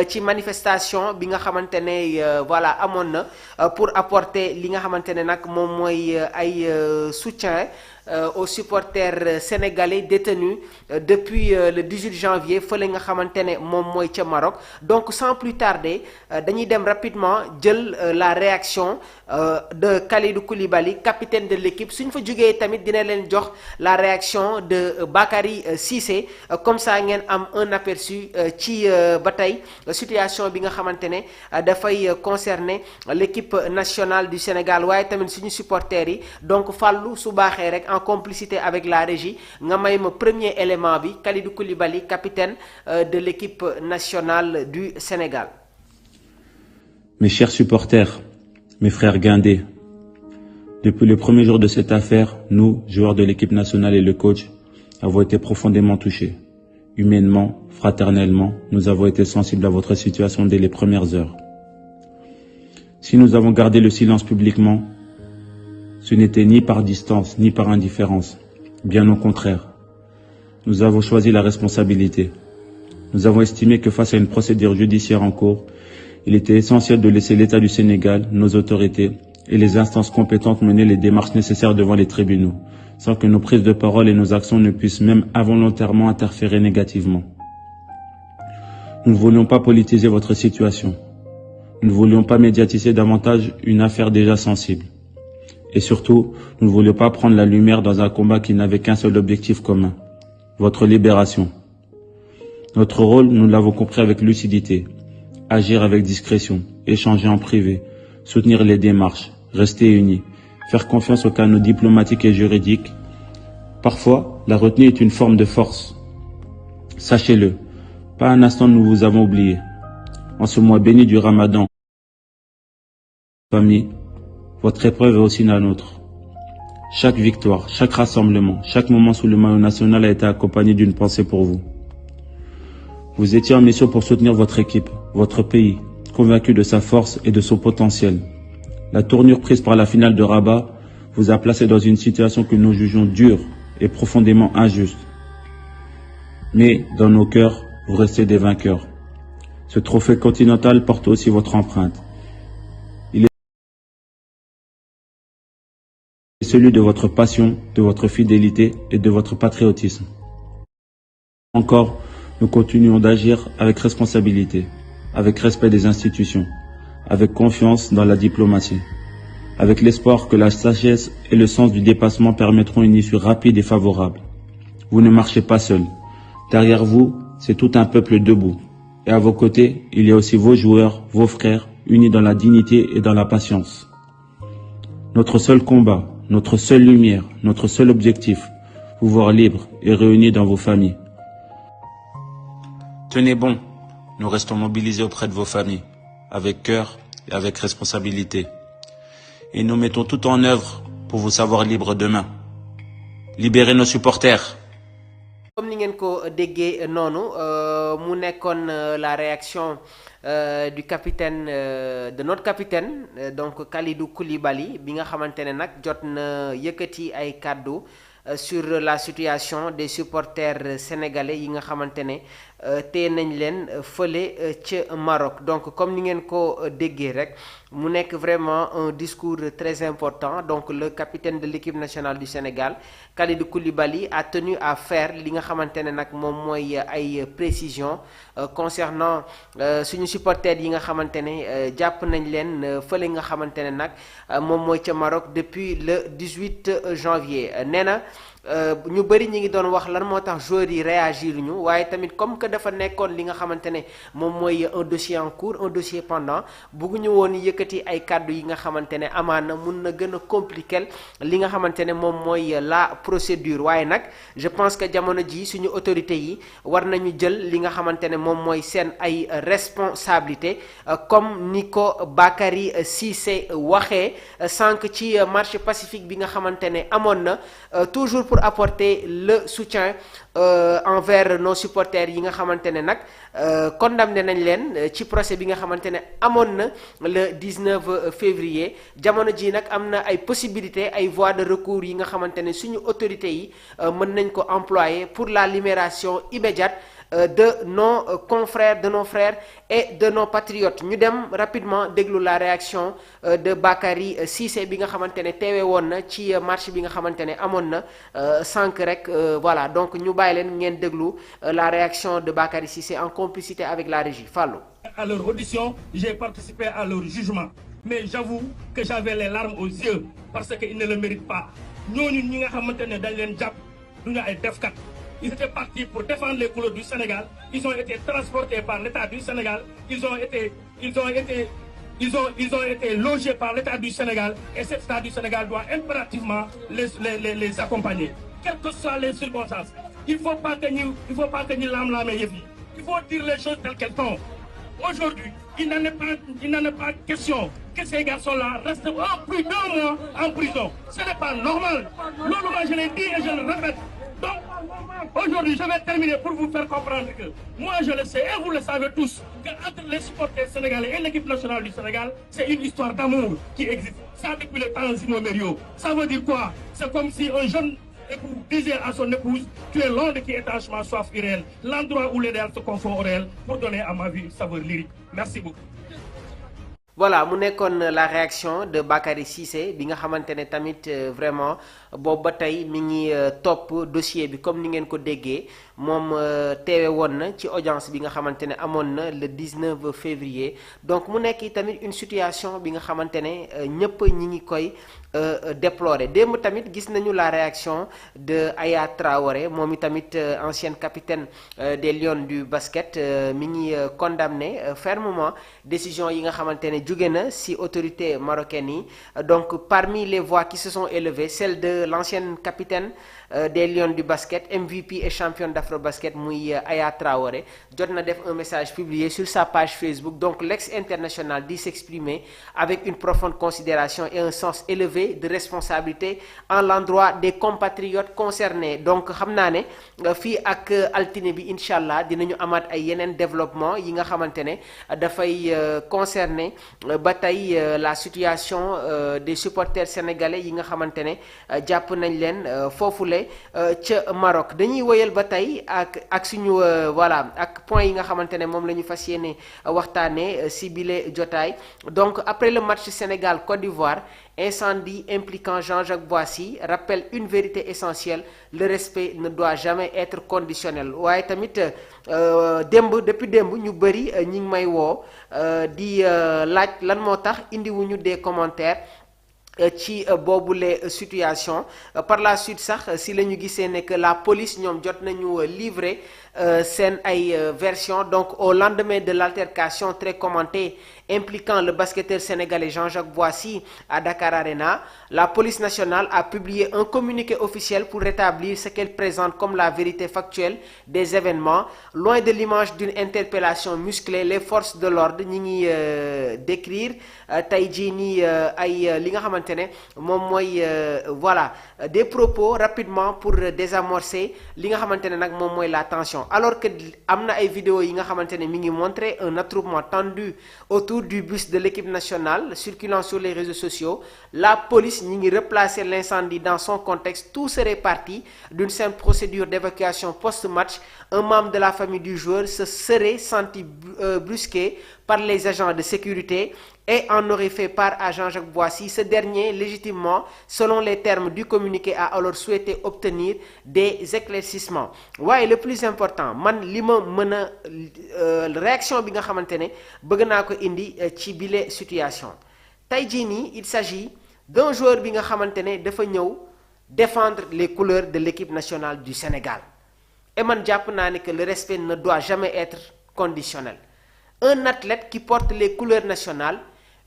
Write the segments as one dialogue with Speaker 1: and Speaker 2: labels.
Speaker 1: ci manifestation bi nga xamante ne voilà amoon na pour apporter li nga xamante ne nag moom mooy ay soutien aux supporters sénégalais détenus depuis le 18 janvier fële nga xamante ne moom mooy ca Maroc. Donc sans plus tarder dañuy dem rapidement jël la réaction de Kalidou Koulibaly, capitaine de l'équipe. Suñ fa jógee tamit dina leen jox la réaction de Bakary Cissé, comme ça ngeen am un aperçu ci ba tey situation bi nga xamante ne dafay concerner l'équipe nationale du Sénégal waaye tamit suñu supporters yi. Donc Fallou su baaxee rek en complicité avec la régie nga may ma premier élément bi, Kalidou Koulibaly, capitaine de l'équipe nationale du Sénégal.
Speaker 2: Mes chers supporters, mes frères guindés, depuis le premier jour de cette affaire, nous, joueurs de l'équipe nationale et le coach, avons été profondément touchés. Humainement, fraternellement, nous avons été sensibles à votre situation dès les premières heures. Si nous avons gardé le silence publiquement, ce n'était ni par distance, ni par indifférence. Bien au contraire. Nous avons choisi la responsabilité. Nous avons estimé que face à une procédure judiciaire en cours, il était essentiel de laisser l'État du Sénégal, nos autorités et les instances compétentes mener les démarches nécessaires devant les tribunaux, sans que nos prises de parole et nos actions ne puissent même involontairement interférer négativement. Nous ne voulions pas politiser votre situation. Nous ne voulions pas médiatiser davantage une affaire déjà sensible. Et surtout, nous ne voulions pas prendre la lumière dans un combat qui n'avait qu'un seul objectif commun, votre libération. Notre rôle, nous l'avons compris avec lucidité. Agir avec discrétion, échanger en privé, soutenir les démarches, rester unis, faire confiance aux canaux diplomatiques et juridiques. Parfois, la retenue est une forme de force. Sachez-le, pas un instant nous vous avons oublié. En ce mois béni du Ramadan, famille, votre épreuve est aussi la nôtre. Chaque victoire, chaque rassemblement, chaque moment sous le maillot national a été accompagné d'une pensée pour vous. Vous étiez en mission pour soutenir votre équipe, votre pays, convaincu de sa force et de son potentiel. La tournure prise par la finale de Rabat vous a placé dans une situation que nous jugeons dure et profondément injuste. Mais dans nos cœurs, vous restez des vainqueurs. Ce trophée continental porte aussi votre empreinte. Il est celui de votre passion, de votre fidélité et de votre patriotisme. Encore, nous continuons d'agir avec responsabilité, avec respect des institutions, avec confiance dans la diplomatie, avec l'espoir que la sagesse et le sens du dépassement permettront une issue rapide et favorable. Vous ne marchez pas seul. Derrière vous, c'est tout un peuple debout. Et à vos côtés, il y a aussi vos joueurs, vos frères, unis dans la dignité et dans la patience. Notre seul combat, notre seule lumière, notre seul objectif, vous voir libres et réunis dans vos familles. Tenez bon, nous restons mobilisés auprès de vos familles, avec cœur et avec responsabilité. Et nous mettons tout en œuvre pour vous savoir libres demain. Libérez nos supporters.
Speaker 1: Comme ni ngeen ko déggee noonu mu nekkoon la réaction du capitaine de notre capitaine donc Kalidou Koulibaly bi nga xamante ne nag jot na yëkkati ay kàddu sur la situation des supporters sénégalais yi nga xamante ne tee nañ leen fële ca Maroc. Donc comme ni ngeen ko déggee rek mu nekk vraiment un discours très important. Donc le capitaine de l'équipe nationale du Sénégal, Kalidou Koulibaly, a tenu à faire li nga xamante ne nag moom mooy ay précisions concernant suñu supporters yi nga xamante ne jàpp nañ leen fële nga xamante ne nag moom mooy ca Maroc depuis le 18 janvier. Nee na ñu bëri ñi ngi doon wax lan moo tax joueurs yi réagir ñu waaye tamit comme que dafa nekkoon li nga xamante ne moom mooy un dossier en cours, un dossier pendant, bëgguñu woon yëkkati ay kàddu yi nga xamante ne amaana mun na gën a compliquer li nga xamante ne moom mooy la procédure. Waaye nag je pense que jamono ji suñu autorités yi war nañu jël li nga xamante ne moom mooy seen ay responsabilité comme ni ko Bakary Cissé waxee sànq ci marche pacifique bi nga xamante ne amoon na toujours pour apporter le soutien envers nos supporters yi nga xamante ne nag condamné nañ leen ci procès bi nga xamante ne amoon na le 19 février. Jamono ji nag am na ay possibilités ay voies de recours yi nga xamante ne suñu autorités yi mën nañ ko employer pour la libération immédiate de nos confrères, de nos frères et de nos patriotes. ñu dem rapidement déglu la réaction de Bakary Cissé bi nga xamante ne teewe woon na ci marche bi nga xamante ne amoon na sànq rek voilà donc ñu bàyyi leen ngeen déglu la réaction de Bakary Cissé en complicité avec la régie. Fallou.
Speaker 3: À leur audition, j'ai participé à leur jugement. Mais j'avoue que j'avais les larmes aux yeux parce qu'ils ne le méritent pas. ñooñu ñi nga xamante ne dañ leen jàpp duñu ay defkat. Ils étaient partis pour défendre les couleurs du Sénégal. Ils ont été transportés par l'État du Sénégal. Ils ont été logés par l'État du Sénégal. Et cet État du Sénégal doit impérativement les accompagner. Quelles que soient les circonstances. Il ne faut pas que nous l'âme-l'âme. Il faut dire les choses telles qu'elles sont. Aujourd'hui, il n'en est pas question que ces garçons-là restent plus d'1 mois en prison. Ce n'est pas normal. Loolu, je l'ai dit et je le répète. Donc, aujourd'hui, je vais terminer pour vous faire comprendre que moi, je le sais et vous le savez tous, qu'entre les supporters sénégalais et l'équipe nationale du Sénégal, c'est une histoire d'amour qui existe. Ça depuis le temps immémoriaux. Ça veut dire quoi? C'est comme si un jeune époux disait à son épouse, tu es l'onde qui étanchement soif irréel, l'endroit où l'idéal se confond au réel, pour donner à ma vie une saveur lyrique. Merci beaucoup.
Speaker 1: Voilà mu nekkoon la réaction de Bakary Cissé bi nga xamante ne tamit vraiment boobu ba tey mi ngi topp dossier bi comme ni ngeen ko déggee moom teewe woon na ci audience bi nga xamante ne amoon na le 19 février donc mu nekk tamit une situation bi nga xamante ne ñëpp ñi ngi koy déplorer démb tamit gis nañu la réaction de Aya Traoré moom i tamit ancienne capitaine des Lions du basket mi ngi condamné fermement décision yi nga xamante ne jóge na ci autorité marocaine yi donc parmi les voix qui se sont élevées celle de l'ancienne capitaine des Lions du basket MVP et championne d'Afrobasket muy Aya Traoré jot na def un message publié sur sa page Facebook donc l'ex-international dit s'exprimer avec une profonde considération et un sens élevé de responsabilité en l'endroit des compatriotes concernés donc xam naa ne fii ak altine bi incha allah dinañu amaat ay yeneen développement yi nga xamante ne dafay concerner ba tey la situation des supporters sénégalais yi nga xamante ne jàpp nañ leen foofule ca Maroc dañuy woyal ba tey ak suñu voilà ak point yi nga xamante ne moom la ñu fas yéene waxtaanee si bile jotaay donc après le match Sénégal-Côte d'Ivoire incendie impliquant Jean-Jacques Boissy rappelle une vérité essentielle le respect ne doit jamais être conditionnel waaye tamit depuis démb ñu bëri ñi ngi may woo di laaj lan moo tax indiwuñu des commentaires ci boobule situation par la suite sax si la ñu gisee ne que la police ñoom jot nañu livrer seen ay version donc au lendemain de l'altercation très commentée impliquant le basketteur sénégalais Jean-Jacques Boissy à Dakar Arena, la police nationale a publié un communiqué officiel pour rétablir ce qu'elle présente comme la vérité factuelle des événements. Loin de l'image d'une interpellation musclée, les forces de l'ordre ñi ngi décrire tey jii nii ay li nga xamante ne moom mooy voilà des propos rapidement pour désamorcer li nga xamante ne nag moom mooy la tension alors que am na ay vidéos yi nga xamante ne mi ngi montrer un attroupement tendu autour du bus de l'équipe nationale circulant sur les réseaux sociaux. La police ñi ngi replacer l'incendie dans son contexte. Tout serait parti d'une simple procédure d'évacuation post-match. Un membre de la famille du joueur se serait senti brusqué par les agents de sécurité et en aurait fait part à Jean-Jacques Boissy. Ce dernier, légitimement, selon les termes du communiqué, a alors souhaité obtenir des éclaircissements. waaye le plus important man li ma mën a réaction bi nga xamante ne bëgg naa ko indi ci bile situation tey jii nii il s'agit d'un joueur bi nga xamante ne dafa ñëw défendre les couleurs de l'équipe nationale du Sénégal et man jàpp naa ne que le respect ne doit jamais être conditionnel. Un athlète qui porte les couleurs nationales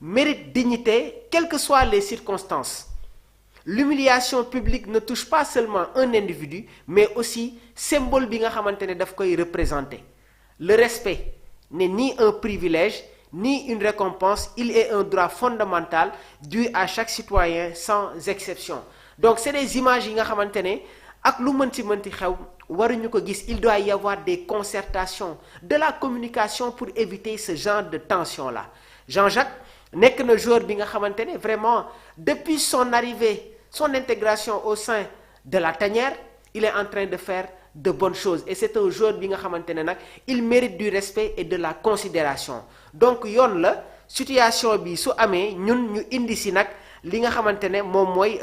Speaker 1: mérite dignité, quelles que soient les circonstances. L'humiliation publique ne touche pas seulement un individu, mais aussi symbole bi nga xamante ne daf koy représenter. Le respect n'est ni un privilège, ni une récompense, il est un droit fondamental dû à chaque citoyen sans exception. Donc c'est des images yi nga xamante ne ak lu mënti xew waruñu ko gis. Il doit y avoir des concertations, de la communication pour éviter ce genre de tension-là. Jean-Jacques nekk na joueur bi nga xamante ne vraiment depuis son arrivée, son intégration au sein de la tanière, il est en train de faire de bonnes choses et c'est un joueur bi nga xamante ne nag il mérite du respect et de la considération donc yoon la situation bi su amee ñun ñu indi si nag li nga xamante ne moom mooy